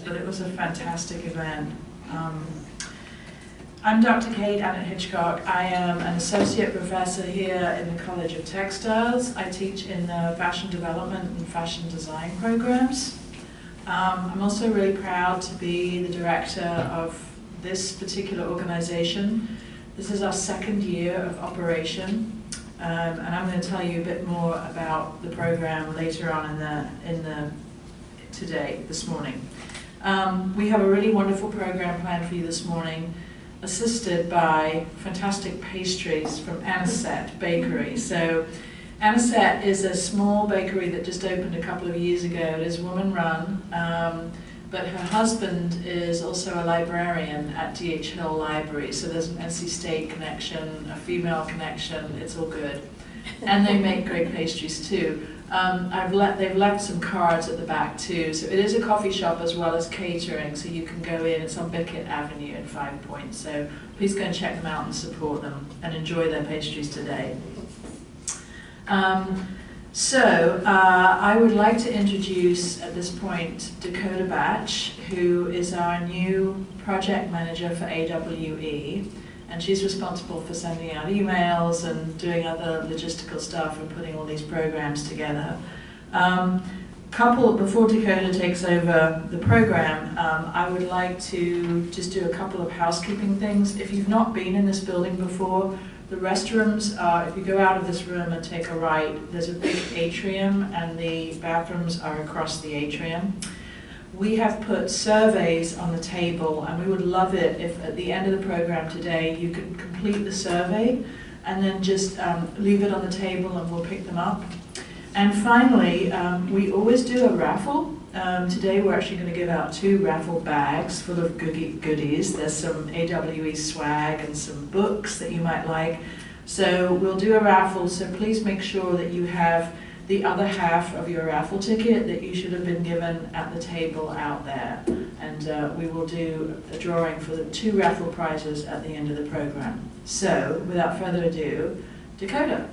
but it was a fantastic event. I'm Dr. Kate Hitchcock. I am an associate professor here in the College of Textiles. I teach in the fashion development and fashion design programs. I'm also really proud to be the director of this particular organization. This is our second year of operation, and I'm going to tell you a bit more about the program later on this morning. We have a really wonderful program planned for you this morning, assisted by fantastic pastries from Anisette Bakery. So Anisette is a small bakery that just opened a couple of years ago. It is woman-run, but her husband is also a librarian at D.H. Hill Library, so there's an NC State connection, a female connection, it's all good. And they make great pastries too. They've left some cards at the back too, so it is a coffee shop as well as catering, so you can go in. It's on Bickett Avenue in 5 Points, so please go and check them out and support them and enjoy their pastries today. I would like to introduce at this point Dakota Batch, who is our new project manager for AWE. And she's responsible for sending out emails and doing other logistical stuff and putting all these programs together. Before Dakota takes over the program, I would like to just do a couple of housekeeping things. If you've not been in this building before, the restrooms are, if you go out of this room and take a right, there's a big atrium and the bathrooms are across the atrium. We have put surveys on the table, and we would love it if at the end of the program today you could complete the survey and then just leave it on the table and we'll pick them up. And finally, we always do a raffle. Today we're actually going to give out 2 raffle bags full of goodies. There's some AWE swag and some books that you might like. So we'll do a raffle, so please make sure that you have the other half of your raffle ticket that you should have been given at the table out there. And we will do a drawing for the 2 raffle prizes at the end of the program. So, without further ado, Dakota.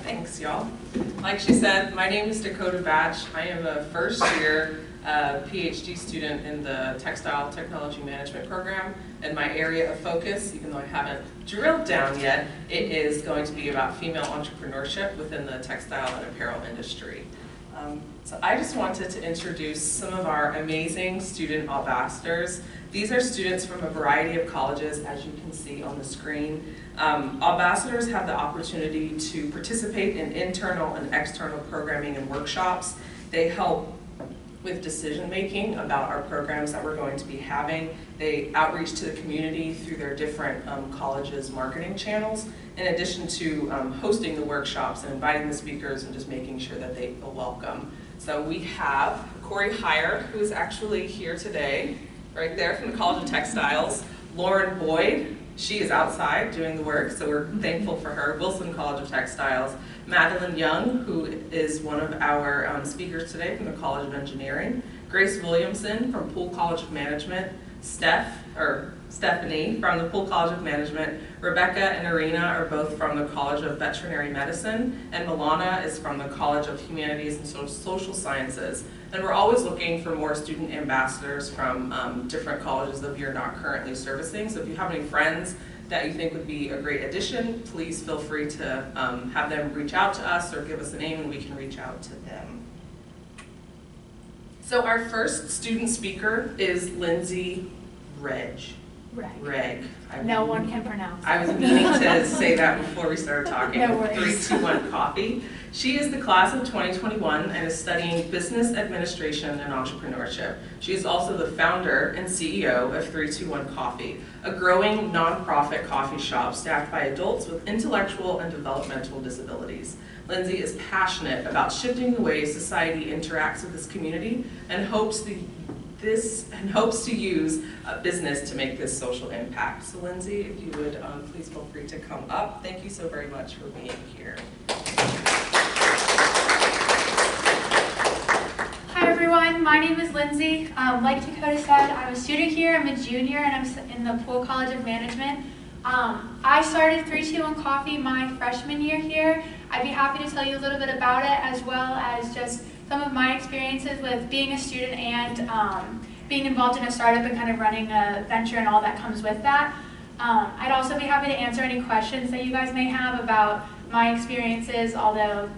Thanks, y'all. Like she said, my name is Dakota Batch. I am a first-year PhD student in the Textile Technology Management program, and my area of focus, even though I haven't drilled down yet, it is going to be about female entrepreneurship within the textile and apparel industry. So I just wanted to introduce some of our amazing student ambassadors. These are students from a variety of colleges, as you can see on the screen. Ambassadors have the opportunity to participate in internal and external programming and workshops. They help with decision making about our programs that we're going to be having. They outreach to the community through their different colleges' marketing channels, in addition to hosting the workshops and inviting the speakers and just making sure that they feel welcome. So we have Corey Heyer, who's actually here today, right there from the College of Textiles. Lauren Boyd, she is outside doing the work, so we're thankful for her. Wilson College of Textiles. Madeline Young, who is one of our speakers today from the College of Engineering. Grace Williamson from Poole College of Management. Stephanie from the Poole College of Management. Rebecca and Irina are both from the College of Veterinary Medicine, and Milana is from the College of Humanities and Social Sciences. And we're always looking for more student ambassadors from different colleges that we are not currently servicing. So if you have any friends that you think would be a great addition, please feel free to have them reach out to us or give us a name and we can reach out to them. So our first student speaker is Lindsay Wrege. Wrege. No one can pronounce it. I was meaning to say that before we started talking. No worries. 321 Coffee. She is the class of 2021 and is studying business administration and entrepreneurship. She is also the founder and CEO of 321 Coffee, a growing nonprofit coffee shop staffed by adults with intellectual and developmental disabilities. Lindsay is passionate about shifting the way society interacts with this community and hopes to use business to make this social impact. So Lindsay, if you would please feel free to come up. Thank you so very much for being here. Hi everyone, my name is Lindsay. Like Dakota said, I'm a student here, I'm a junior, and I'm in the Poole College of Management. I started 321 Coffee my freshman year here. I'd be happy to tell you a little bit about it, as well as just some of my experiences with being a student and being involved in a startup and kind of running a venture and all that comes with that. I'd also be happy to answer any questions that you guys may have about my experiences, although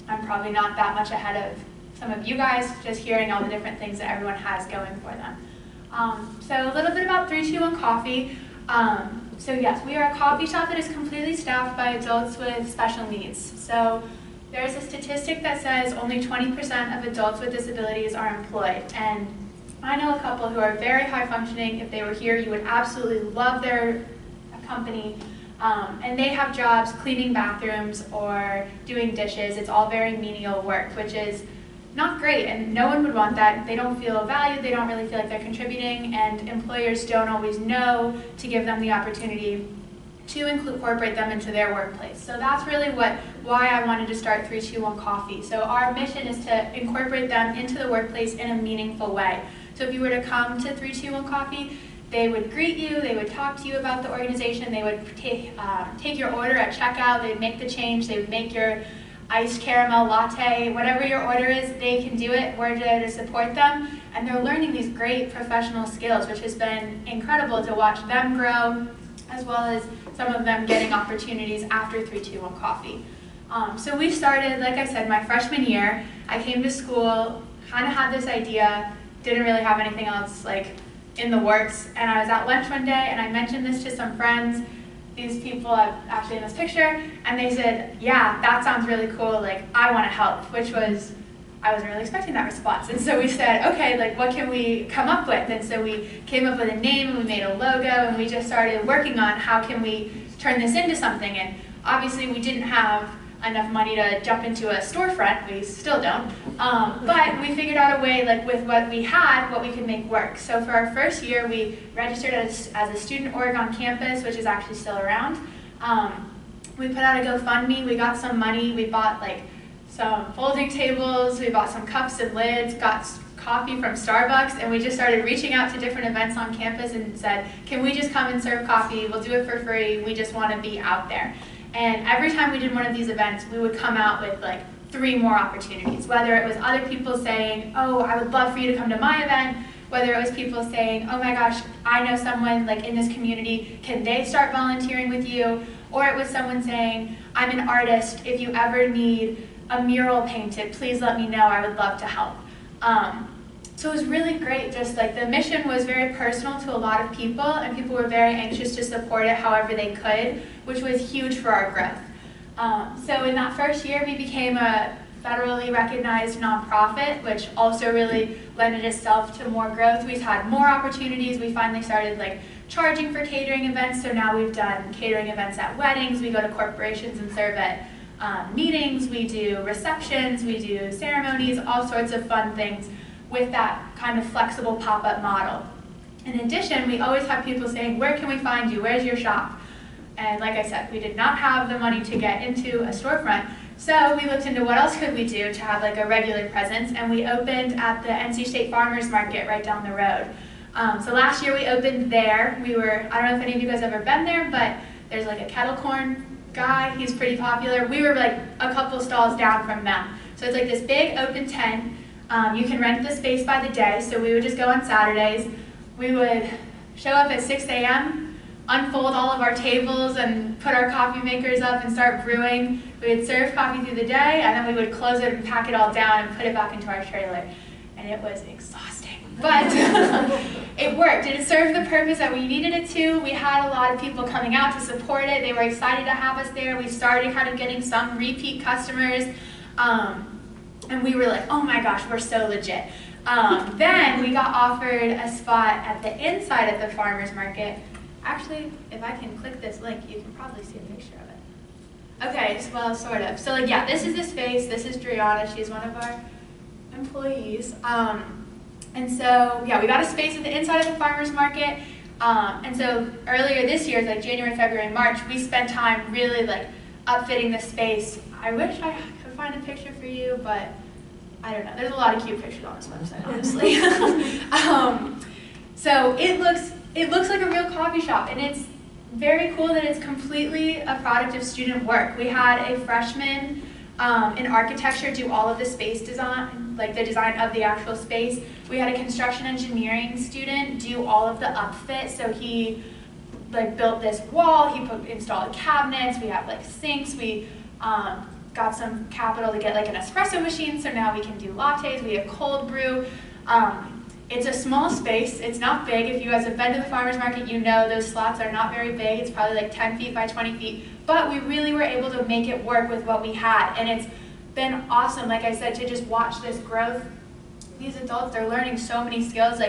I'm probably not that much ahead of some of you guys, just hearing all the different things that everyone has going for them. So a little bit about 321 Coffee. So yes, we are a coffee shop that is completely staffed by adults with special needs. So there's a statistic that says only 20% of adults with disabilities are employed. And I know a couple who are very high functioning. If they were here, you would absolutely love their company. And they have jobs cleaning bathrooms or doing dishes. It's all very menial work, which is not great, and no one would want that. They don't feel valued, they don't really feel like they're contributing, and employers don't always know to give them the opportunity to incorporate them into their workplace. So that's really why I wanted to start 321 Coffee. So our mission is to incorporate them into the workplace in a meaningful way. So if you were to come to 321 Coffee, they would greet you, they would talk to you about the organization, they would take your order at checkout, they'd make the change, they would make your iced caramel latte, whatever your order is, they can do it. We're there to support them, and they're learning these great professional skills, which has been incredible to watch them grow, as well as some of them getting opportunities after 321 Coffee. So we started, like I said, my freshman year. I came to school, kind of had this idea, didn't really have anything else like in the works, and I was at lunch one day, and I mentioned this to some friends. These people actually in this picture, and they said, yeah, that sounds really cool, like, I want to help, which was, I wasn't really expecting that response. And so we said, okay, like, what can we come up with? And so we came up with a name, and we made a logo, and we just started working on how can we turn this into something. And obviously we didn't have enough money to jump into a storefront, we still don't, but we figured out a way, like with what we had, what we could make work. So for our first year, we registered as a student org on campus, which is actually still around. We put out a GoFundMe, we got some money, we bought like some folding tables, we bought some cups and lids, got coffee from Starbucks, and we just started reaching out to different events on campus and said, can we just come and serve coffee, we'll do it for free, we just want to be out there. And every time we did one of these events, we would come out with like 3 more opportunities, whether it was other people saying, oh, I would love for you to come to my event, whether it was people saying, oh my gosh, I know someone like in this community, can they start volunteering with you? Or it was someone saying, I'm an artist, if you ever need a mural painted, please let me know, I would love to help. So it was really great, just like the mission was very personal to a lot of people, and people were very anxious to support it however they could, which was huge for our growth. So in that first year, we became a federally recognized nonprofit, which also really lended itself to more growth. We've had more opportunities. We finally started like charging for catering events, so now we've done catering events at weddings, we go to corporations and serve at meetings, we do receptions, we do ceremonies, all sorts of fun things with that kind of flexible pop-up model. In addition, we always have people saying, where can we find you? Where's your shop? And like I said, we did not have the money to get into a storefront, so we looked into what else could we do to have like a regular presence, and we opened at the NC State Farmers Market right down the road. So last year we opened there. I don't know if any of you guys have ever been there, but there's like a kettle corn guy, he's pretty popular. We were like a couple stalls down from them. So it's like this big open tent. You can rent the space by the day, so we would just go on Saturdays. We would show up at 6 a.m., unfold all of our tables and put our coffee makers up and start brewing. We would serve coffee through the day, and then we would close it and pack it all down and put it back into our trailer. And it was exhausting, but it worked. It served the purpose that we needed it to. We had a lot of people coming out to support it. They were excited to have us there. We started kind of getting some repeat customers. And we were like, oh my gosh, we're so legit. Then we got offered a spot at the inside of the farmer's market. Actually, if I can click this link, you can probably see a picture of it. Okay, well, sort of. So like, yeah, this is the space. This is Driana. She's one of our employees. And so, yeah, we got a space at the inside of the farmer's market. And so earlier this year, like January, February, March, we spent time really like upfitting the space. I wish I could find a picture for you, but I don't know. There's a lot of cute pictures on this website, honestly. So it looks like a real coffee shop, and it's very cool that it's completely a product of student work. We had a freshman In architecture, do all of the space design, like the design of the actual space. We had a construction engineering student do all of the upfit, so he built this wall, he installed cabinets, we have sinks, we got some capital to get an espresso machine, so now we can do lattes, we have cold brew. It's a small space, it's not big. If you guys have been to the farmer's market, you know those slots are not very big. It's probably 10 feet by 20 feet, but we really were able to make it work with what we had, and it's been awesome, like I said, to just watch this growth. These adults, they're learning so many skills.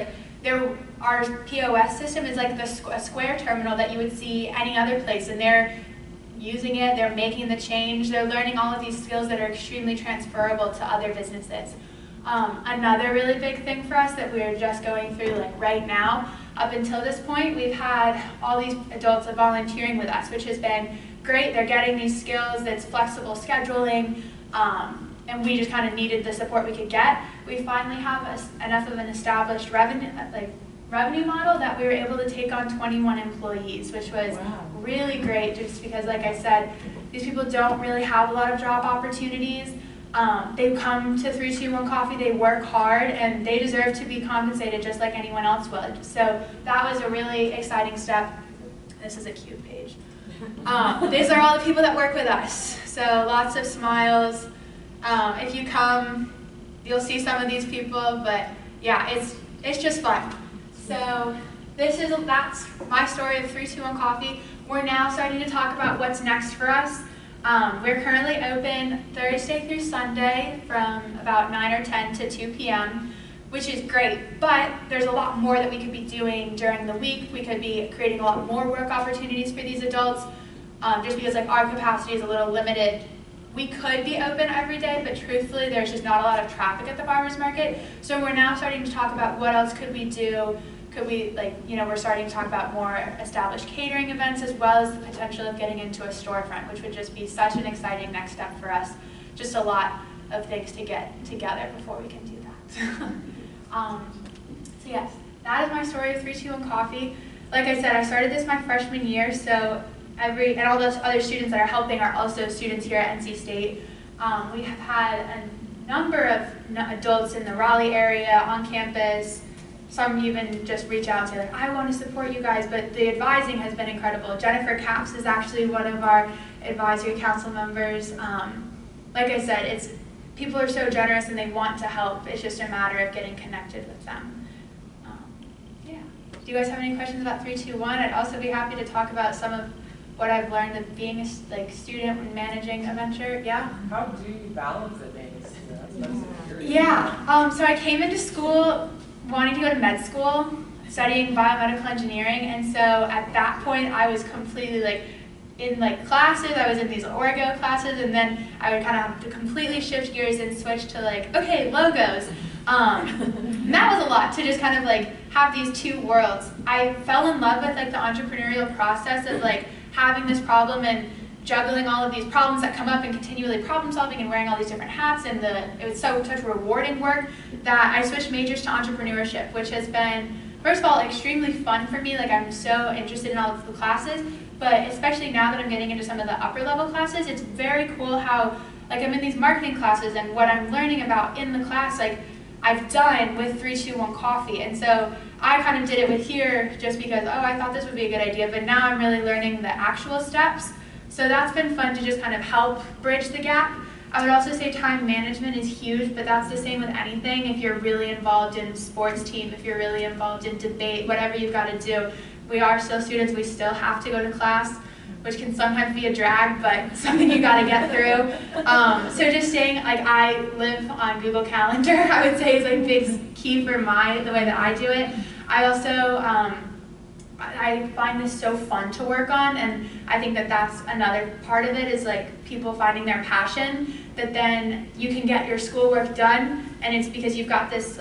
Our POS system is a square terminal that you would see any other place, and they're using it, they're making the change, they're learning all of these skills that are extremely transferable to other businesses. Another really big thing for us that we're just going through right now, up until this point, we've had all these adults volunteering with us, which has been great. They're getting these skills, that's flexible scheduling, and we just kind of needed the support we could get. We finally have enough of an established revenue model that we were able to take on 21 employees, which was really great, just because, like I said, these people don't really have a lot of job opportunities. They come to 321 Coffee, they work hard, and they deserve to be compensated just like anyone else would. So that was a really exciting step. This is a cute page. These are all the people that work with us. So lots of smiles. If you come, you'll see some of these people, but yeah, it's just fun. So that's my story of 321 Coffee. We're now starting to talk about what's next for us. We're currently open Thursday through Sunday from about 9 or 10 to 2 p.m., which is great, but there's a lot more that we could be doing during the week. We could be creating a lot more work opportunities for these adults, just because our capacity is a little limited. We could be open every day, but truthfully, there's just not a lot of traffic at the farmers market. So we're now starting to talk about what else could we do. Could we, we're starting to talk about more established catering events, as well as the potential of getting into a storefront, which would just be such an exciting next step for us. Just a lot of things to get together before we can do that. So yes, that is my story of 321 Coffee. Like I said, I started this my freshman year, so and all those other students that are helping are also students here at NC State. We have had a number of adults in the Raleigh area on campus. Some even just reach out and say, I want to support you guys, but the advising has been incredible. Jennifer Capps is actually one of our advisory council members. Like I said, people are so generous and they want to help. It's just a matter of getting connected with them. Yeah. Do you guys have any questions about 321? I'd also be happy to talk about some of what I've learned of being a student and managing a venture. Yeah? How do you balance it being a student? Yeah. So I came into school wanting to go to med school, studying biomedical engineering, and so at that point I was completely in classes, I was in these Orgo classes, and then I would kind of have to completely shift gears and switch to okay, logos. And that was a lot to just kind of have these two worlds. I fell in love with the entrepreneurial process of having this problem and juggling all of these problems that come up and continually problem solving and wearing all these different hats, and it was such rewarding work that I switched majors to entrepreneurship, which has been, first of all, extremely fun for me. I'm so interested in all of the classes, but especially now that I'm getting into some of the upper level classes, it's very cool how I'm in these marketing classes, and what I'm learning about in the class, I've done with 321 Coffee. And so I kind of did it with here just because, I thought this would be a good idea, but now I'm really learning the actual steps. So that's been fun to just kind of help bridge the gap. I would also say time management is huge, but that's the same with anything. If you're really involved in sports team, if you're really involved in debate, whatever you've got to do, we are still students, we still have to go to class, which can sometimes be a drag, but something you got to get through. So just saying, I live on Google Calendar, I would say is a big key for the way that I do it. I also, I find this so fun to work on, and I think that that's another part of it is people finding their passion, that then you can get your schoolwork done, and it's because you've got this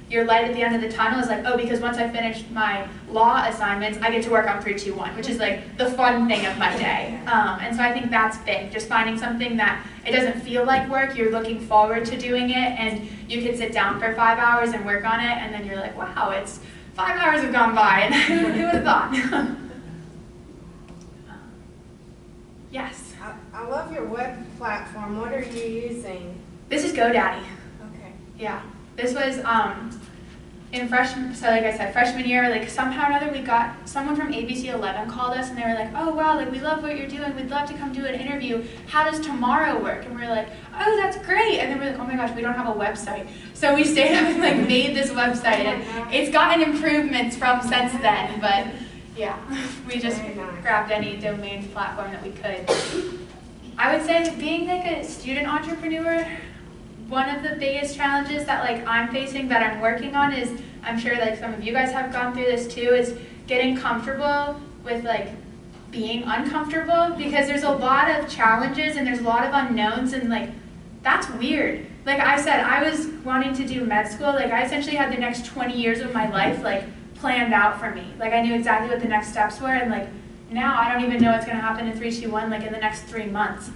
your light at the end of the tunnel is because once I finish my law assignments, I get to work on 321, which is the fun thing of my day. And so I think that's big, just finding something that it doesn't feel like work, you're looking forward to doing it, and you can sit down for 5 hours and work on it, and then you're wow, it's 5 hours have gone by, and who would have thought? Yes? I love your web platform. What are you using? This is GoDaddy. Okay. Yeah. This was in freshman, so like I said, freshman year, like somehow or another we got, someone from ABC 11 called us and they were like, oh wow, like we love what you're doing, we'd love to come do an interview, how does tomorrow work? And we were like, oh that's great, and then we're like, oh my gosh, we don't have a website. So we stayed up and like made this website, and it's gotten improvements from since then, but yeah, we just grabbed any domain platform that we could. I would say being like a student entrepreneur, one of the biggest challenges that like I'm facing, that I'm working on, is, I'm sure like some of you guys have gone through this too, is getting comfortable with like being uncomfortable, because there's a lot of challenges and there's a lot of unknowns, and like that's weird. Like I said, I was wanting to do med school, like I essentially had the next 20 years of my life like planned out for me. Like I knew exactly what the next steps were, and like now I don't even know what's going to happen in 3, 2, 1 like in the next 3 months.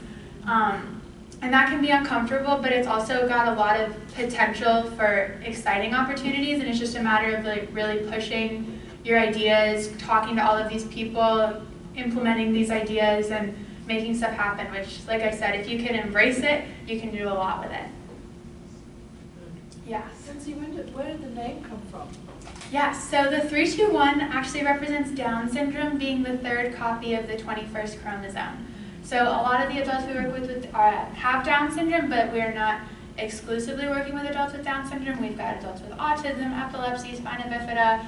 And that can be uncomfortable, but it's also got a lot of potential for exciting opportunities, and it's just a matter of like really pushing your ideas, talking to all of these people, implementing these ideas, and making stuff happen, which, like I said, if you can embrace it, you can do a lot with it. Yes. Lindsay, where did the name come from? Yes, so the 321 actually represents Down syndrome, being the 3rd copy of the 21st chromosome. So a lot of the adults we work with have Down syndrome, but we're not exclusively working with adults with Down syndrome. We've got adults with autism, epilepsy, spina bifida,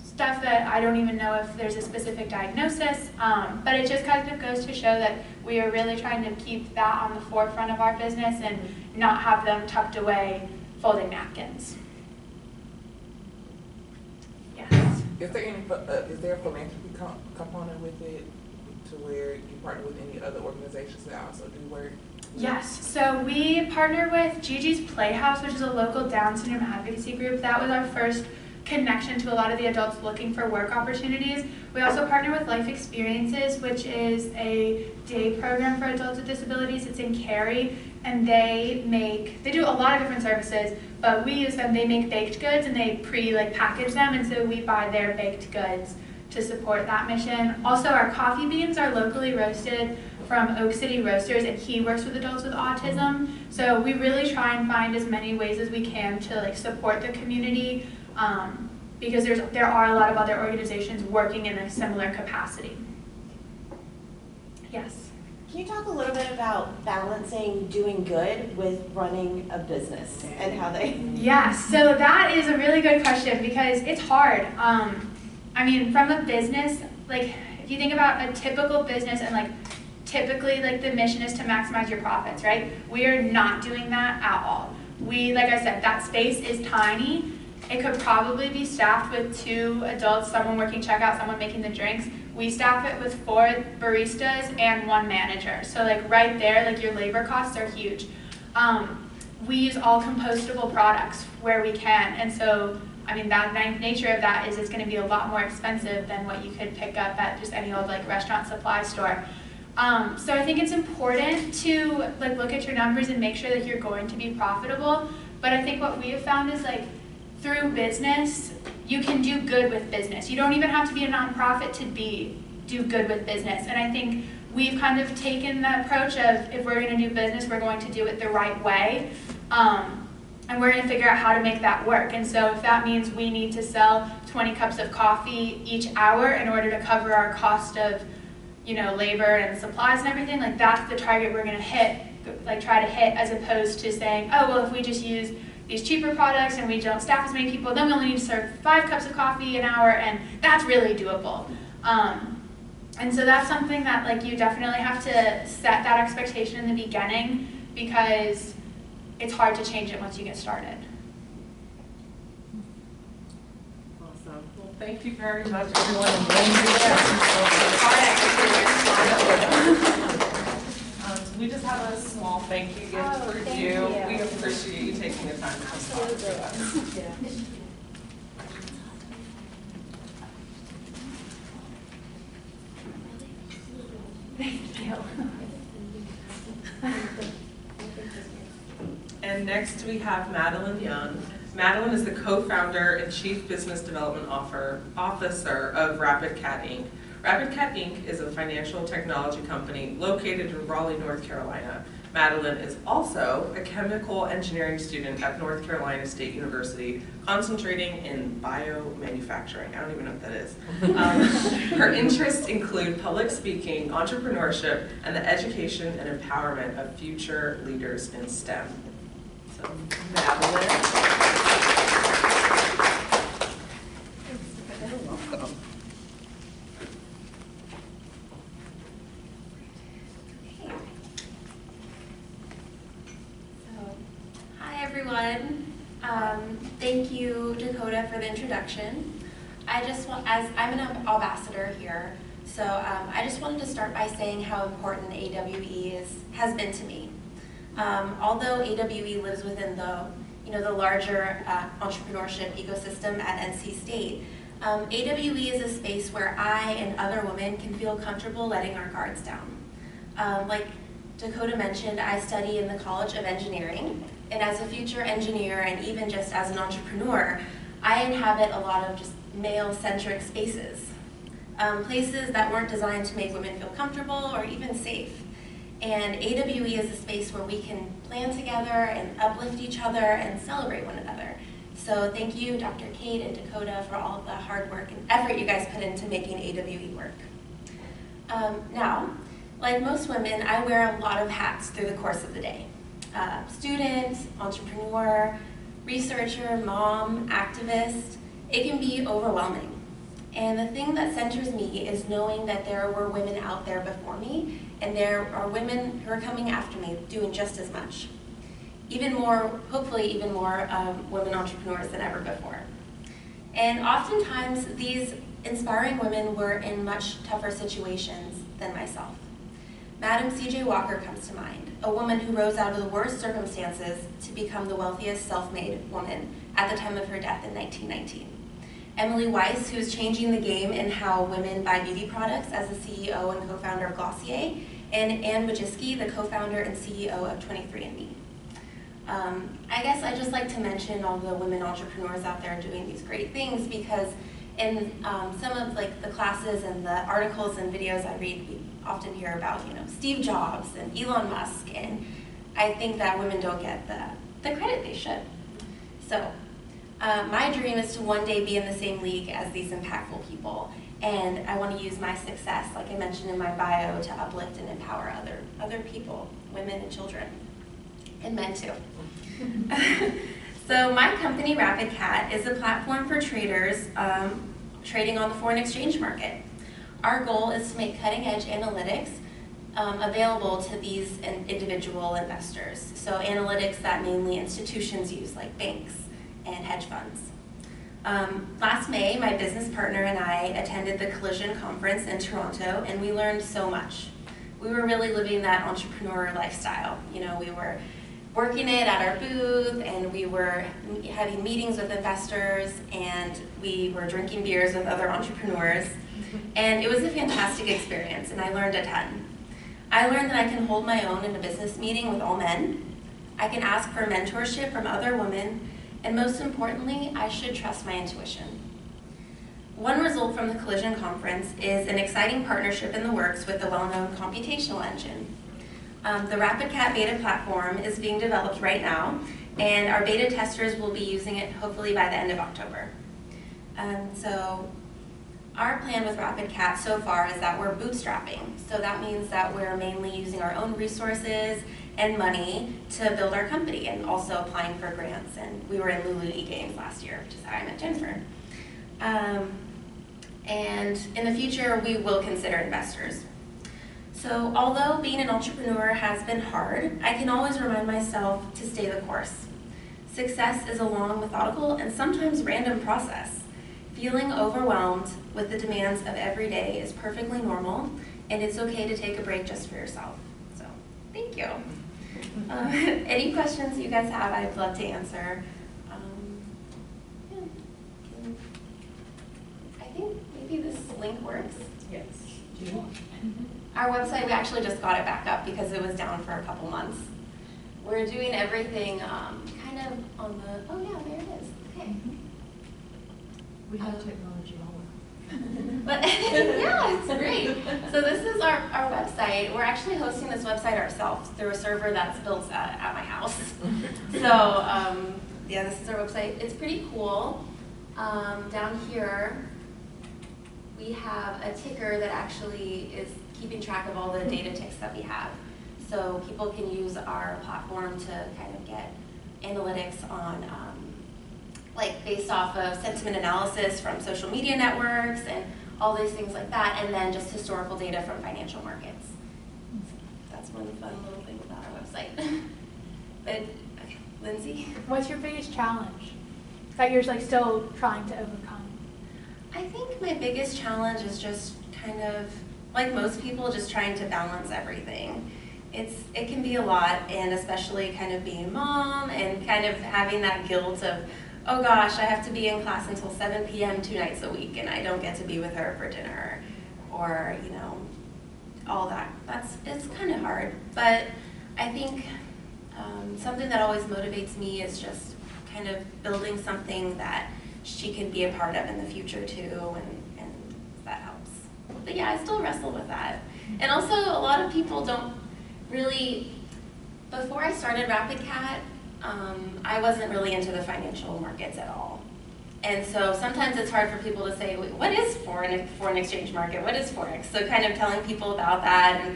stuff that I don't even know if there's a specific diagnosis, but it just kind of goes to show that we are really trying to keep that on the forefront of our business and not have them tucked away folding napkins. Yes. Is there a philanthropy component with it, to where you partner with any other organizations that also do work? Yes, so we partner with Gigi's Playhouse, which is a local Down syndrome advocacy group. That was our first connection to a lot of the adults looking for work opportunities. We also partner with Life Experiences, which is a day program for adults with disabilities. It's in Cary, and they do a lot of different services, but we use them. They make baked goods and they package them, and so we buy their baked goods to support that mission. Also, our coffee beans are locally roasted from Oak City Roasters, and he works with adults with autism. So we really try and find as many ways as we can to support the community, because there are a lot of other organizations working in a similar capacity. Yes. Can you talk a little bit about balancing doing good with running a business and how they? Yeah, so that is a really good question, because it's hard. I mean, from a business, if you think about a typical business, and typically the mission is to maximize your profits, right? We are not doing that at all. Like I said, that space is tiny. It could probably be staffed with 2 adults, someone working checkout, someone making the drinks. We staff it with 4 baristas and 1 manager. So right there, your labor costs are huge. We use all compostable products where we can, and so I mean, that nature of that is it's going to be a lot more expensive than what you could pick up at just any old restaurant supply store. So I think it's important to look at your numbers and make sure that you're going to be profitable. But I think what we have found is through business, you can do good with business. You don't even have to be a nonprofit to do good with business. And I think we've kind of taken the approach of, if we're going to do business, we're going to do it the right way. And we're going to figure out how to make that work. And so if that means we need to sell 20 cups of coffee each hour in order to cover our cost of, labor and supplies and everything, that's the target we're going to try to hit, as opposed to saying, oh, well, if we just use these cheaper products and we don't staff as many people, then we only need to serve 5 cups of coffee an hour, and that's really doable. And so that's something that you definitely have to set that expectation in the beginning, because it's hard to change it once you get started. Awesome. Well, thank you very much, everyone. We just have a small thank you gift for you. We appreciate you taking the time to come talk to us. Yeah. Thank you. And next we have Madeline Young. Madeline is the co-founder and chief business development officer of RapidCat Inc. RapidCat Inc. is a financial technology company located in Raleigh, North Carolina. Madeline is also a chemical engineering student at North Carolina State University, concentrating in biomanufacturing. I don't even know what that is. Her interests include public speaking, entrepreneurship, and the education and empowerment of future leaders in STEM. So, Madeline. Thank you, Dakota, for the introduction. As I'm an ambassador here, so I just wanted to start by saying how important AWE has been to me. Although AWE lives within the larger entrepreneurship ecosystem at NC State, AWE is a space where I and other women can feel comfortable letting our guards down. Like Dakota mentioned, I study in the College of Engineering, and as a future engineer and even just as an entrepreneur, I inhabit a lot of just male-centric spaces. Places that weren't designed to make women feel comfortable or even safe. And AWE is a space where we can plan together and uplift each other and celebrate one another. So thank you, Dr. Kate and Dakota, for all of the hard work and effort you guys put into making AWE work. Now, like most women, I wear a lot of hats through the course of the day. Student, entrepreneur, researcher, mom, activist. It can be overwhelming. And the thing that centers me is knowing that there were women out there before me, and there are women who are coming after me doing just as much. Even more, hopefully even more women entrepreneurs than ever before. And oftentimes these inspiring women were in much tougher situations than myself. Madam C.J. Walker comes to mind, a woman who rose out of the worst circumstances to become the wealthiest self-made woman at the time of her death in 1919. Emily Weiss, who's changing the game in how women buy beauty products as the CEO and co-founder of Glossier, and Ann Wojcicki, the co-founder and CEO of 23andMe. I guess I'd just like to mention all the women entrepreneurs out there doing these great things, because in some of the classes and the articles and videos I read, we often hear about Steve Jobs and Elon Musk, and I think that women don't get the credit they should. So my dream is to one day be in the same league as these impactful people, and I want to use my success, like I mentioned in my bio, to uplift and empower other people, women and children, and men too. So my company, RapidCat, is a platform for traders trading on the foreign exchange market. Our goal is to make cutting-edge analytics available to these individual investors. So analytics that mainly institutions use, like banks and hedge funds. Last May, my business partner and I attended the Collision Conference in Toronto, and we learned so much. We were really living that entrepreneur lifestyle. We were working it at our booth, and we were having meetings with investors, and we were drinking beers with other entrepreneurs. And it was a fantastic experience, and I learned a ton. I learned that I can hold my own in a business meeting with all men. I can ask for mentorship from other women, and most importantly, I should trust my intuition. One result from the Collision Conference is an exciting partnership in the works with the well-known computational engine. The RapidCat beta platform is being developed right now, and our beta testers will be using it hopefully by the end of October. And so our plan with RapidCat so far is that we're bootstrapping. So that means that we're mainly using our own resources and money to build our company, and also applying for grants. And we were in Lulu E-Games last year, which is how I met Jennifer. And in the future, we will consider investors. So although being an entrepreneur has been hard, I can always remind myself to stay the course. Success is a long, methodical, and sometimes random process. Feeling overwhelmed with the demands of every day is perfectly normal, and it's okay to take a break just for yourself. So, thank you. Any questions you guys have, I'd love to answer. I think maybe this link works. Yes. Our website, we actually just got it back up because it was down for a couple months. We're doing everything kind of on the, oh yeah, there it is. Okay. We have technology all But yeah, it's great. So this is our website. We're actually hosting this website ourselves through a server that's built at my house. So yeah, this is our website. It's pretty cool. Down here, we have a ticker that actually is keeping track of all the data ticks that we have. So people can use our platform to kind of get analytics on, like based off of sentiment analysis from social media networks and all these things like that, and then just historical data from financial markets. That's one fun little thing about our website. But, okay, Lindsay? What's your biggest challenge that you're like still trying to overcome? I think my biggest challenge is just kind of, like most people, just trying to balance everything. It can be a lot, and especially kind of being a mom and kind of having that guilt of, oh gosh, I have to be in class until 7 p.m. 2 nights a week and I don't get to be with her for dinner, or, you know, all that. It's kind of hard, but I think something that always motivates me is just kind of building something that she can be a part of in the future too, and that helps. But yeah, I still wrestle with that. And also, a lot of people don't really, before I started RapidCat, I wasn't really into the financial markets at all. And so sometimes it's hard for people to say, what is foreign exchange market? What is Forex? So kind of telling people about that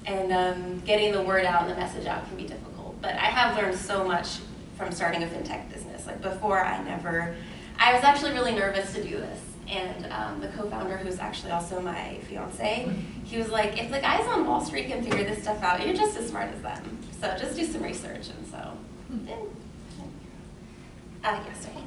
and getting the word out and the message out can be difficult. But I have learned so much from starting a fintech business. Like before, I was actually really nervous to do this. And the co-founder, who's actually also my fiance, he was like, if the guys on Wall Street can figure this stuff out, you're just as smart as them. So just do some research. And so, yes, sorry.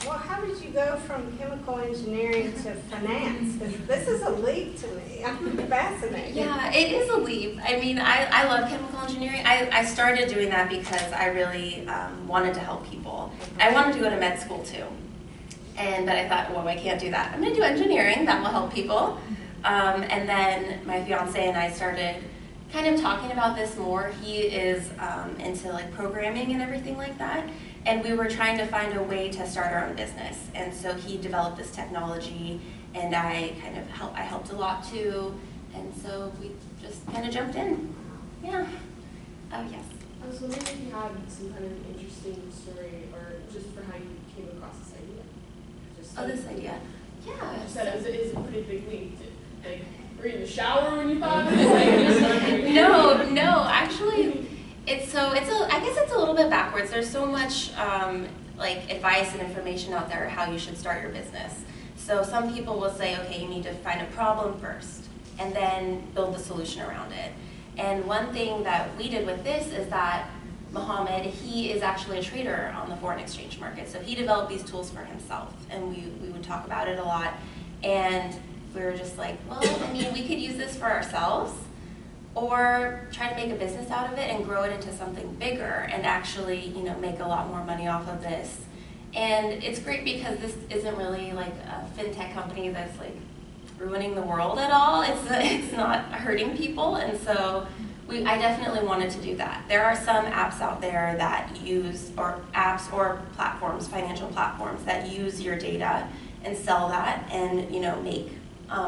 How did you go from chemical engineering to finance? This is a leap to me. I'm fascinated. Yeah, it is a leap. I mean, I love chemical engineering. I started doing that because I really wanted to help people. I wanted to go to med school too. But I thought, well, I can't do that. I'm going to do engineering. That will help people. And then my fiance and I started kind of talking about this more. He is into like programming and everything like that. And we were trying to find a way to start our own business. And so he developed this technology, and I helped a lot too. And so we just kind of jumped in. Yeah. Oh, yes. I was wondering if you had some kind of interesting story, or just for how you came across this idea. This idea. Yeah. You said it was a pretty big leap. Like, were you in the shower when you thought of it? No. Actually, I guess it's a little bit backwards. There's so much like advice and information out there how you should start your business. So some people will say, okay, you need to find a problem first and then build the solution around it. And one thing that we did with this is that Mohammed, he is actually a trader on the foreign exchange market. So he developed these tools for himself, and we would talk about it a lot. And we were just like, well, I mean, we could use this for ourselves, or try to make a business out of it and grow it into something bigger and actually, you know, make a lot more money off of this. And it's great because this isn't really like a fintech company that's like ruining the world at all. It's not hurting people, and so I definitely wanted to do that. There are some apps out there that use, or apps or platforms, financial platforms that use your data and sell that and, you know, make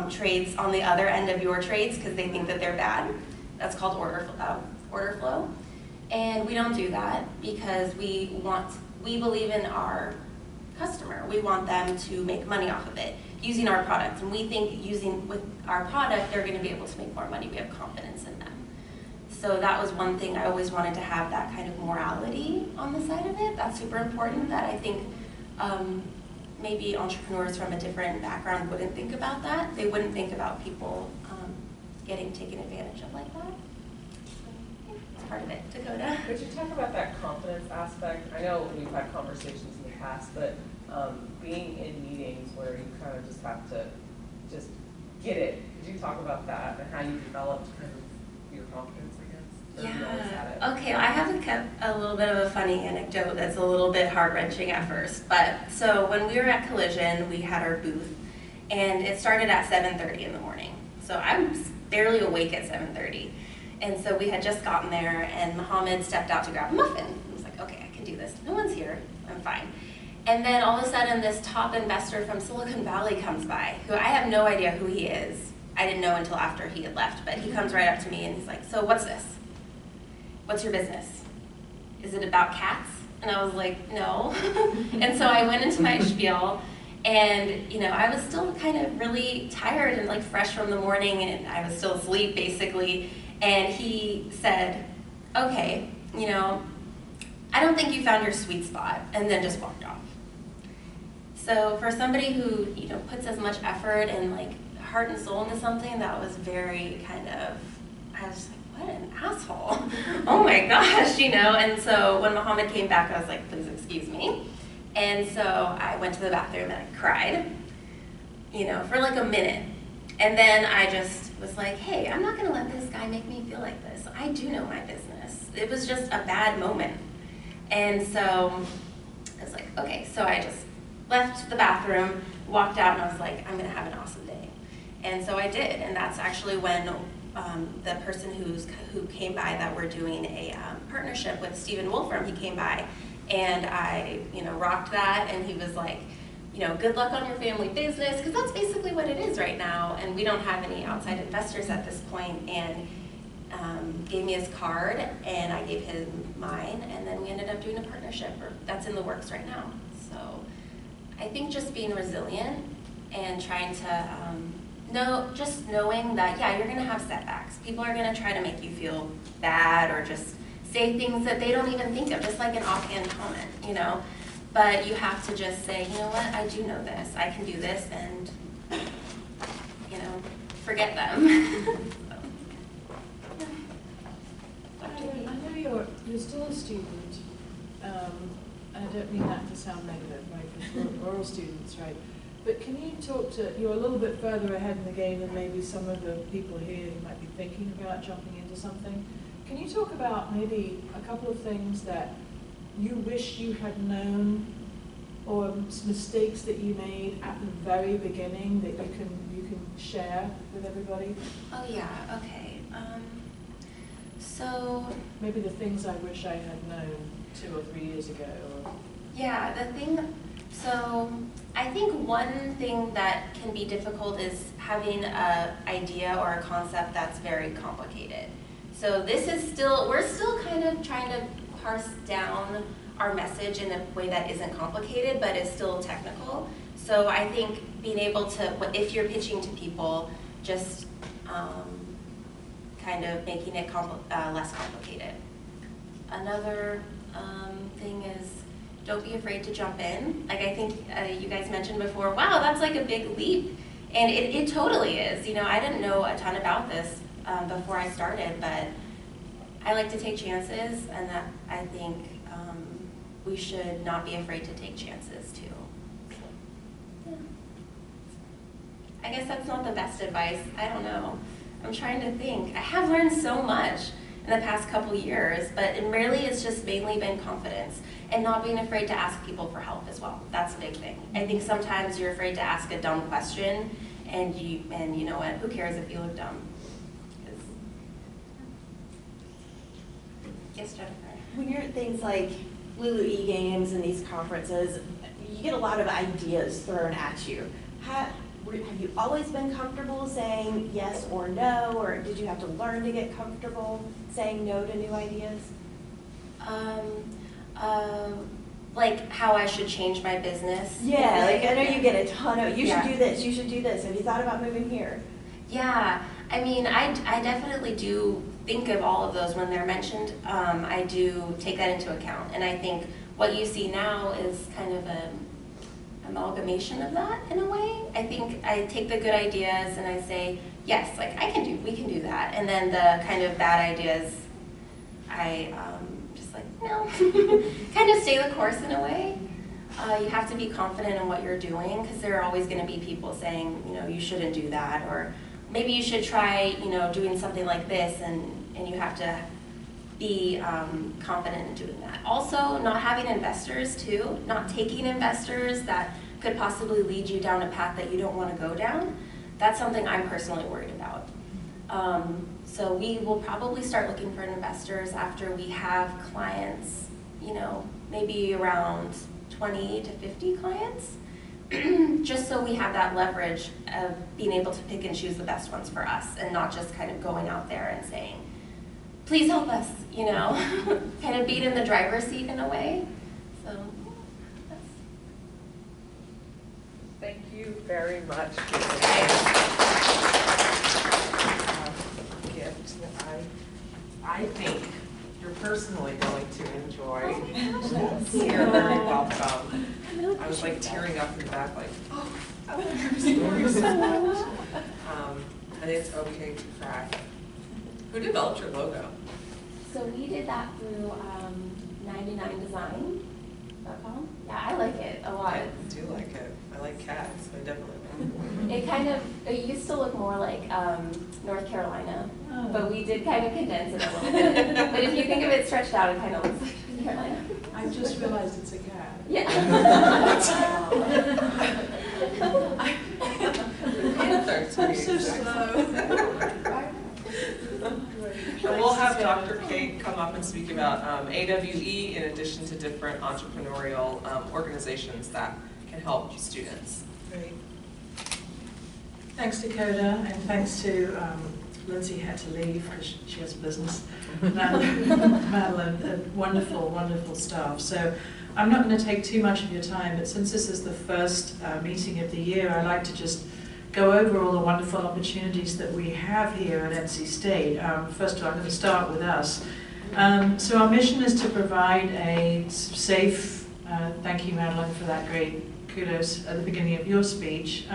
trades on the other end of your trades because they think that they're bad. That's called order flow. And we don't do that because we believe in our customer. We want them to make money off of it using our product. And we think with our product, they're going to be able to make more money. We have confidence in them. So that was one thing. I always wanted to have that kind of morality on the side of it. That's super important, that I think maybe entrepreneurs from a different background wouldn't think about that. They wouldn't think about people getting taken advantage of like that. So, that's part of it. Dakota? Could you talk about that confidence aspect? I know we've had conversations in the past, but being in meetings where you kind of just have to just get it. Could you talk about that and how you developed kind of your confidence, I guess? Yeah. Okay, I have a little bit of a funny anecdote that's a little bit heart-wrenching at first. But so when we were at Collision, we had our booth, and it started at 7:30 in the morning. So I was barely awake at 7:30. And so we had just gotten there, and Mohammed stepped out to grab a muffin. I was like, okay, I can do this. No one's here. I'm fine. And then all of a sudden this top investor from Silicon Valley comes by, who I have no idea who he is. I didn't know until after he had left, but he comes right up to me and he's like, so what's this? What's your business? Is it about cats? And I was like, no. And so I went into my spiel, and you know, I was still kind of really tired and like fresh from the morning, and I was still asleep basically. And he said, okay, you know, I don't think you found your sweet spot, and then just walked off. So for somebody who, you know, puts as much effort and like heart and soul into something, that was very kind of, I was like, what an asshole. Oh my gosh, you know. And so when Muhammad came back, I was like, please excuse me. And so I went to the bathroom and I cried, you know, for like a minute. And then I just was like, hey, I'm not gonna let this guy make me feel like this. I do know my business. It was just a bad moment. And so I was like, okay. So I just left the bathroom, walked out, and I was like, I'm gonna have an awesome day. And so I did. And that's actually when the person who came by that we're doing a partnership with, Stephen Wolfram, he came by, and I, you know, rocked that, and he was like, you know, good luck on your family business, because that's basically what it is right now, and we don't have any outside investors at this point, and gave me his card, and I gave him mine, and then we ended up doing a partnership, or that's in the works right now. So I think just being resilient and trying to just knowing that, yeah, you're gonna have setbacks. People are gonna try to make you feel bad or just say things that they don't even think of, just like an offhand comment, you know? But you have to just say, you know what, I do know this, I can do this, and, you know, forget them. I know you're still a student, and I don't mean that to sound negative, right, because we're all students, right? But can you talk to, you're a little bit further ahead in the game than maybe some of the people here who might be thinking about jumping into something. Can you talk about maybe a couple of things that you wish you had known, or mistakes that you made at the very beginning that you can share with everybody? Oh yeah, okay. So maybe the things I wish I had known 2 or 3 years ago. Or yeah, so I think one thing that can be difficult is having an idea or a concept that's very complicated. So this is we're still kind of trying to parse down our message in a way that isn't complicated, but is still technical. So I think being able to, if you're pitching to people, just kind of making it less complicated. Another thing is, don't be afraid to jump in. Like I think you guys mentioned before, wow, that's like a big leap. And it totally is. You know, I didn't know a ton about this before I started, but I like to take chances, and that I think we should not be afraid to take chances too. Yeah. I guess that's not the best advice. I don't know. I'm trying to think. I have learned so much in the past couple years, but it really it's just mainly been confidence and not being afraid to ask people for help as well. That's a big thing. I think sometimes you're afraid to ask a dumb question, and you know what? Who cares if you look dumb? Yes, Jennifer. When you're at things like Lulu E-Games and these conferences, you get a lot of ideas thrown at you. Have you always been comfortable saying yes or no, or did you have to learn to get comfortable saying no to new ideas? Like how I should change my business. Yeah, like I know you get a ton of, you should do this, you should do this. Have you thought about moving here? Yeah, I mean, I definitely do think of all of those when they're mentioned. I do take that into account, and I think what you see now is kind of an amalgamation of that in a way. I think I take the good ideas and I say, yes, like we can do that, and then the kind of bad ideas, I just like, no, kind of stay the course in a way. You have to be confident in what you're doing, because there are always going to be people saying, you know, you shouldn't do that, or maybe you should try, you know, doing something like this, and you have to be confident in doing that. Also, not having investors too, not taking investors that could possibly lead you down a path that you don't want to go down. That's something I'm personally worried about. So we will probably start looking for investors after we have clients, you know, maybe around 20 to 50 clients, just so we have that leverage of being able to pick and choose the best ones for us and not just kind of going out there and saying, please help us, you know, kind of being in the driver's seat in a way. So that's... Thank you very much. Gift that I think you're personally going to enjoy. Hearing about I was like tearing up in the back, like, oh, I love your story so much. And it's okay to cry. Who developed your logo? So we did that through 99design.com. Yeah, I like it a lot. I do like it. I like cats, so I definitely like it. It kind of, it used to look more like North Carolina, but we did kind of condense it a little bit. But if you think of it stretched out, it kind of looks like North Carolina. I just realized it's a cat. Yeah. Panthers. I'm so slow. And we'll have Dr. Kate come up and speak about AWE in addition to different entrepreneurial organizations that can help students. Great. Thanks, Dakota, and thanks to Lindsay had to leave because she has business. Madeline, wonderful, wonderful staff. So I'm not going to take too much of your time, but since this is the first meeting of the year, I'd like to just go over all the wonderful opportunities that we have here at NC State. First of all, I'm going to start with us. So our mission is to provide a safe, thank you Madeline for that great kudos at the beginning of your speech,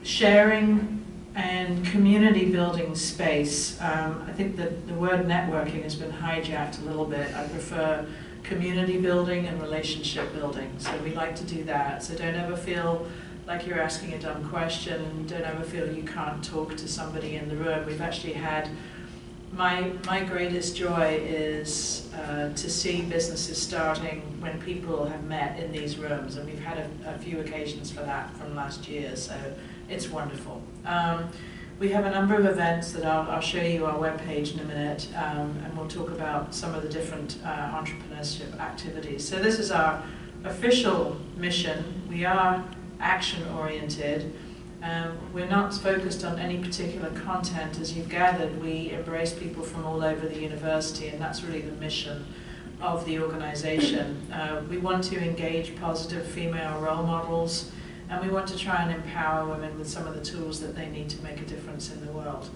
sharing and community building space. I think that the word networking has been hijacked a little bit. I prefer community building and relationship building. So we like to do that. So don't ever feel like you're asking a dumb question. Don't ever feel you can't talk to somebody in the room. We've actually had, my greatest joy is to see businesses starting when people have met in these rooms. And we've had a few occasions for that from last year. So it's wonderful. We have a number of events that I'll show you our webpage in a minute, and we'll talk about some of the different entrepreneurship activities. So this is our official mission. We are action-oriented. We're not focused on any particular content. As you've gathered, we embrace people from all over the university, and that's really the mission of the organization. We want to engage positive female role models, and we want to try and empower women with some of the tools that they need to make a difference in the world.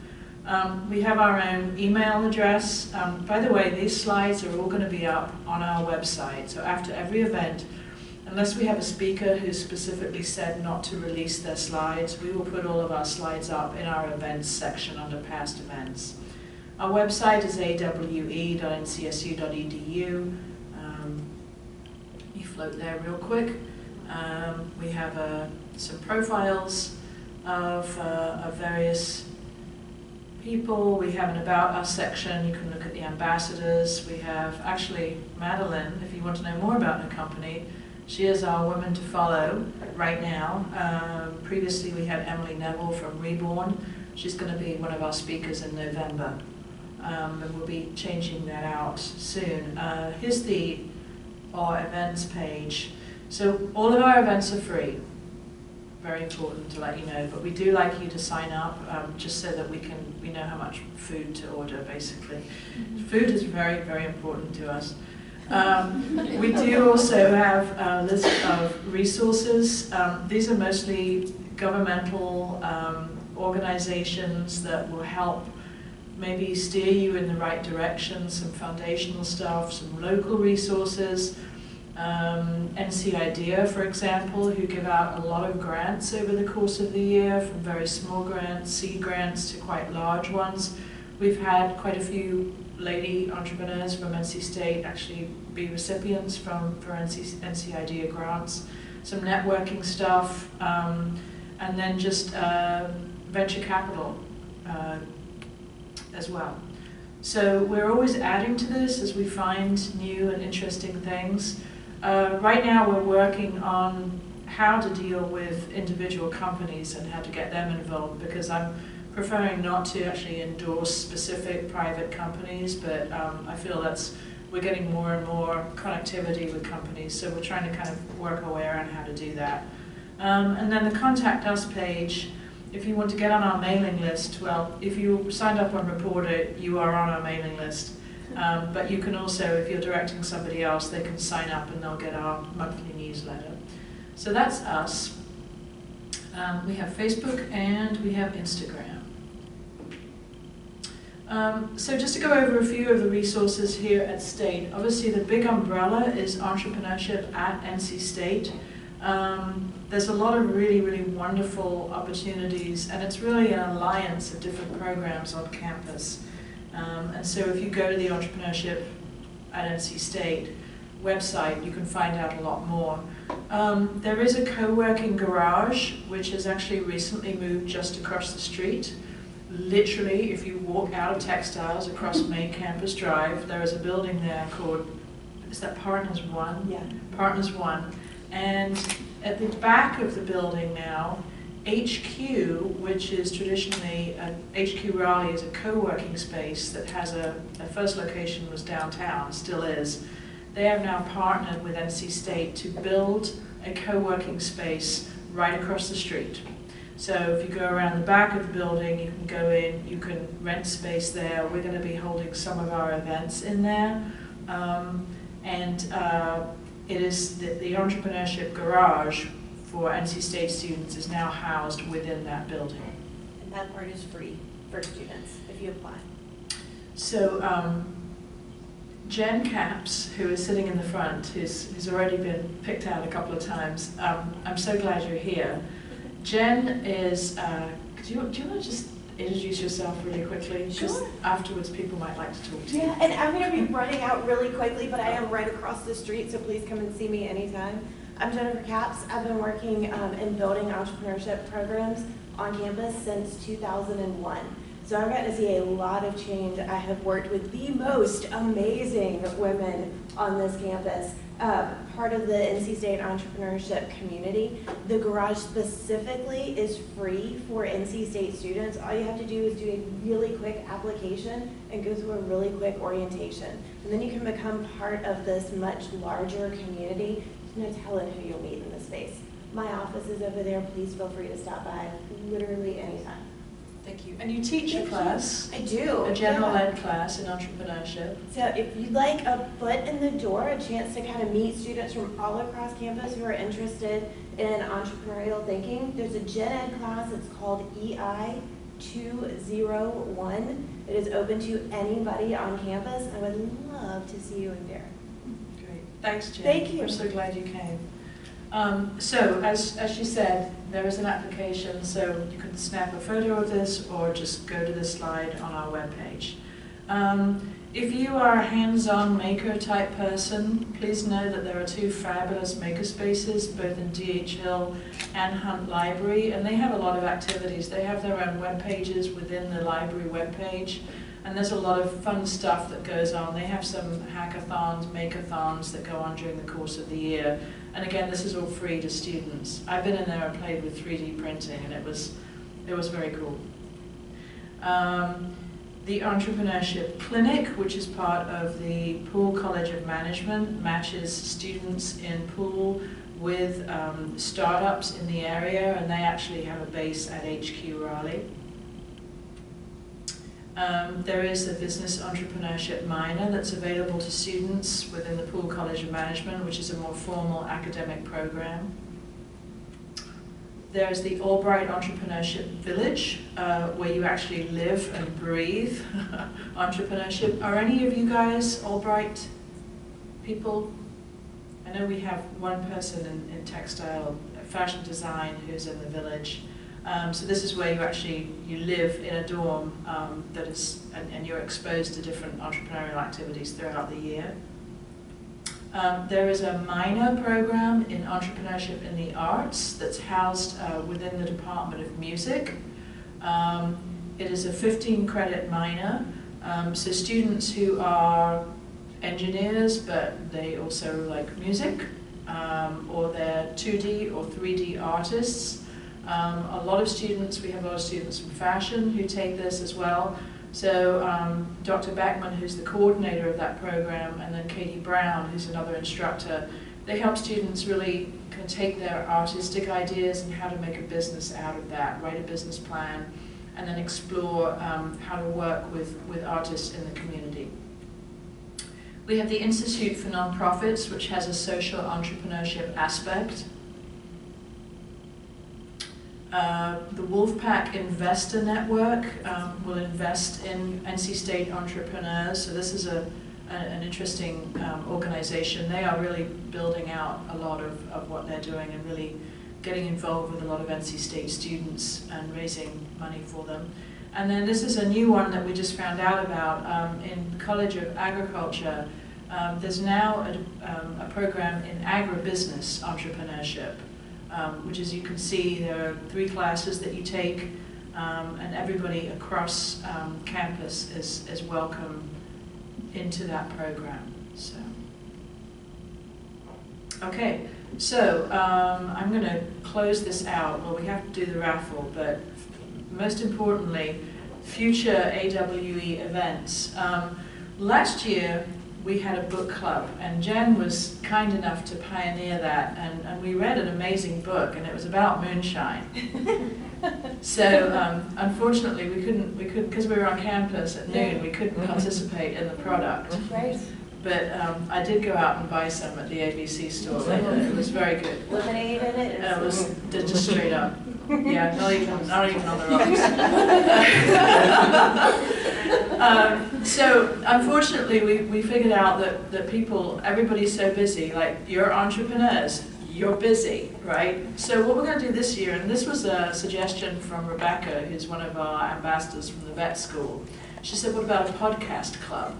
We have our own email address. By the way, these slides are all going to be up on our website. So after every event, unless we have a speaker who specifically said not to release their slides, we will put all of our slides up in our events section under past events. Our website is awe.ncsu.edu. You float there real quick. We have some profiles of various people. We have an About Us section. You can look at the ambassadors. We have actually Madeline, if you want to know more about her company. She is our woman to follow right now. Previously we had Emily Neville from Reborn. She's going to be one of our speakers in November. And we'll be changing that out soon. Here's our events page. So all of our events are free. Very important to let you know, but we do like you to sign up just so that we know how much food to order, basically. Food is very, very important to us. We do also have a list of resources. These are mostly governmental organizations that will help maybe steer you in the right direction, some foundational stuff, some local resources. NC IDEA, for example, who give out a lot of grants over the course of the year, from very small grants, seed grants, to quite large ones. We've had quite a few lady entrepreneurs from NC State actually be recipients for NC IDEA grants, some networking stuff, and then just venture capital as well. So we're always adding to this as we find new and interesting things. Right now we're working on how to deal with individual companies and how to get them involved, because I'm preferring not to actually endorse specific private companies, but I feel that's we're getting more and more connectivity with companies, so we're trying to kind of work our way around how to do that. And then the Contact Us page, if you want to get on our mailing list, well, if you signed up on Reporter, you are on our mailing list. But you can also, if you're directing somebody else, they can sign up and they'll get our monthly newsletter. So that's us. We have Facebook and we have Instagram. So just to go over a few of the resources here at State, obviously the big umbrella is entrepreneurship at NC State. There's a lot of really, really wonderful opportunities, and it's really an alliance of different programs on campus. And so if you go to the Entrepreneurship at NC State website, you can find out a lot more. There is a co-working garage, which has actually recently moved just across the street. Literally, if you walk out of Textiles across Main Campus Drive, there is a building there called, is that Partners One? Yeah. Partners One. And at the back of the building now, HQ, which is traditionally, HQ Raleigh is a co-working space that has their first location was downtown, still is. They have now partnered with NC State to build a co-working space right across the street. So if you go around the back of the building, you can go in, you can rent space there. We're going to be holding some of our events in there. It is the Entrepreneurship Garage for NC State students is now housed within that building. And that part is free for students if you apply. So Jen Capps, who is sitting in the front, who's already been picked out a couple of times, I'm so glad you're here. Jen is, do you want to just introduce yourself really quickly? Sure. Just afterwards, people might like to talk to you. Yeah, and I'm going to be running out really quickly, but I am right across the street, so please come and see me anytime. I'm Jennifer Capps. I've been working in building entrepreneurship programs on campus since 2001. So I've gotten to see a lot of change. I have worked with the most amazing women on this campus, part of the NC State entrepreneurship community. The garage specifically is free for NC State students. All you have to do is do a really quick application and go through a really quick orientation. And then you can become part of this much larger community. There's no telling who you'll meet in this space. My office is over there. Please feel free to stop by literally anytime. Thank you. And you teach a class. I do. A general ed class in entrepreneurship. So if you'd like a foot in the door, a chance to kind of meet students from all across campus who are interested in entrepreneurial thinking, there's a gen ed class. It's called EI 201. It is open to anybody on campus. I would love to see you in there. Great. Thanks, Jen. Thank you. We're so glad you came. So, as she said, there is an application, so you can snap a photo of this or just go to the slide on our webpage. If you are a hands-on maker type person, please know that there are two fabulous maker spaces, both in D.H. Hill and Hunt Library, and they have a lot of activities. They have their own web pages within the library webpage, and there's a lot of fun stuff that goes on. They have some hackathons, makeathons that go on during the course of the year. And again, this is all free to students. I've been in there and played with 3D printing, and it was very cool. The Entrepreneurship Clinic, which is part of the Poole College of Management, matches students in Poole with startups in the area, and they actually have a base at HQ Raleigh. There is a business entrepreneurship minor that's available to students within the Poole College of Management, which is a more formal academic program. There's the Albright Entrepreneurship Village, where you actually live and breathe entrepreneurship. Are any of you guys Albright people? I know we have one person in textile, fashion design, who's in the village. So this is where you live in a dorm that is, and you're exposed to different entrepreneurial activities throughout the year. There is a minor program in entrepreneurship in the arts that's housed within the Department of Music. It is a 15-credit minor, so students who are engineers, but they also like music, or they're 2D or 3D artists. A lot of students, we have a lot of students from fashion who take this as well. So Dr. Beckman, who's the coordinator of that program, and then Katie Brown, who's another instructor, they help students really kind of take their artistic ideas and how to make a business out of that, write a business plan, and then explore how to work with artists in the community. We have the Institute for Nonprofits, which has a social entrepreneurship aspect. The Wolfpack Investor Network will invest in NC State entrepreneurs. So this is an interesting organization. They are really building out a lot of what they're doing and really getting involved with a lot of NC State students and raising money for them. And then this is a new one that we just found out about in College of Agriculture. There's now a program in agribusiness entrepreneurship, which, as you can see, there are 3 classes that you take, and everybody across campus is welcome into that program. So, okay, so I'm going to close this out. Well, we have to do the raffle, but most importantly, future AWE events. Last year, we had a book club, and Jen was kind enough to pioneer that, and we read an amazing book, and it was about moonshine. So unfortunately, we couldn't because we were on campus at noon. We couldn't participate in the product. Right. But I did go out and buy some at the ABC store later. It was very good. Lemonade in it? It was just straight up. Yeah, not even on the rocks. So unfortunately, we figured out that everybody's so busy. Like, you're entrepreneurs, you're busy, right? So what we're going to do this year, and this was a suggestion from Rebecca, who's one of our ambassadors from the vet school. She said, what about a podcast club?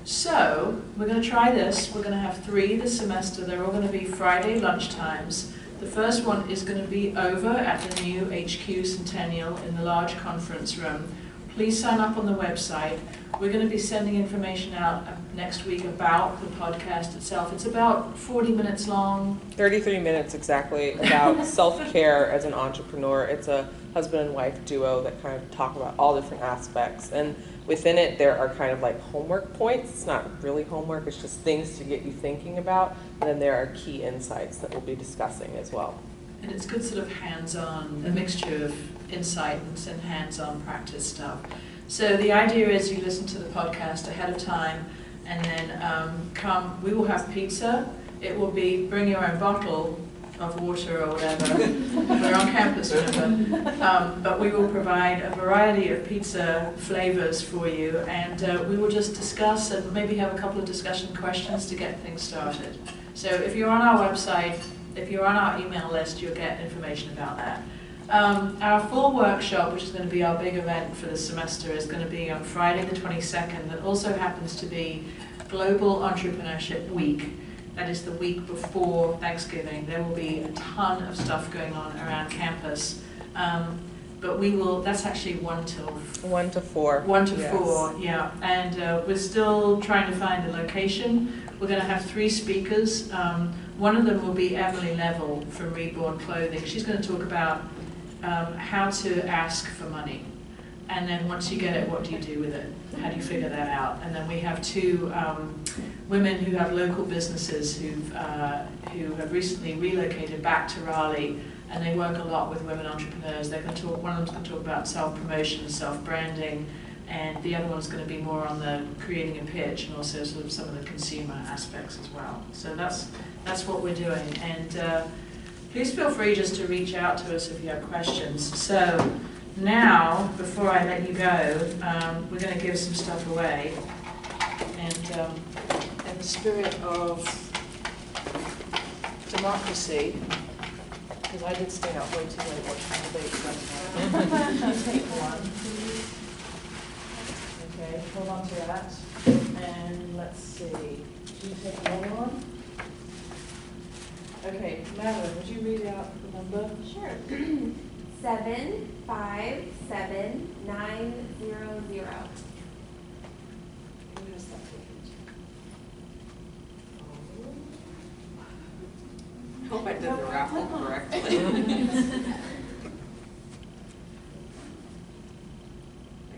So we're going to try this. We're going to have 3 this semester. They're all going to be Friday lunchtimes. The first one is going to be over at the new HQ Centennial in the large conference room. Please sign up on the website. We're going to be sending information out next week about the podcast itself. It's about 40 minutes long. 33 minutes exactly, about self-care as an entrepreneur. It's a husband and wife duo that kind of talk about all different aspects. And within it, there are kind of like homework points. It's not really homework, it's just things to get you thinking about. And then there are key insights that we'll be discussing as well. And it's good sort of hands-on, a mixture of insight and hands-on practice stuff. So the idea is you listen to the podcast ahead of time, and then we will have pizza. It will be bring your own bottle of water or whatever. We're on campus, remember. But we will provide a variety of pizza flavors for you, and we will just discuss and maybe have a couple of discussion questions to get things started. So if you're on our website, if you're on our email list, you'll get information about that. Our full workshop, which is going to be our big event for this semester, is going to be on Friday the 22nd. That also happens to be Global Entrepreneurship Week. That is the week before Thanksgiving. There will be a ton of stuff going on around campus. But that's actually 1 till 1 to 4. 1 to yes. 4, yeah. And we're still trying to find a location. We're going to have 3 speakers. One of them will be Emily Neville from Reborn Clothing. She's going to talk about how to ask for money. And then once you get it, what do you do with it? How do you figure that out? And then we have 2 women who have local businesses who have recently relocated back to Raleigh, and they work a lot with women entrepreneurs. They're going to talk. One of them's going to talk about self-promotion, self-branding, and the other one's going to be more on the creating a pitch and also sort of some of the consumer aspects as well. So that's what we're doing. And please feel free just to reach out to us if you have questions. So now, before I let you go, we're going to give some stuff away. And in the spirit of democracy, because I did stay up way too late watching the debates last night. Take one. Okay, hold on to that. And let's see. Do you take another one? Okay, Madeline, would you read out the number? Sure. 757 900. I hope I did the raffle correctly. I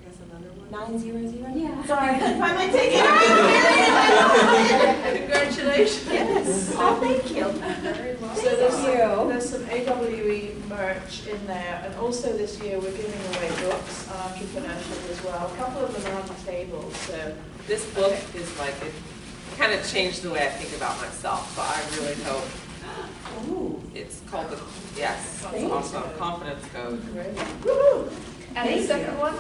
guess another one. 900. Yeah. Sorry, I couldn't find my ticket. Congratulations. Yes. Oh, thank you. So there's some AWE merch in there, and also this year we're giving away books on entrepreneurship as well. A couple of them are on the table, so. This book is like, it kind of changed the way I think about myself, so I really hope. Ooh. It's called the, yes, it's awesome, Confidence Code. Great. Woohoo! And the Thank second you. one?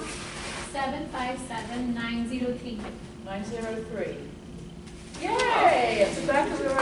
757903. 903. Yay! It's the back of the room.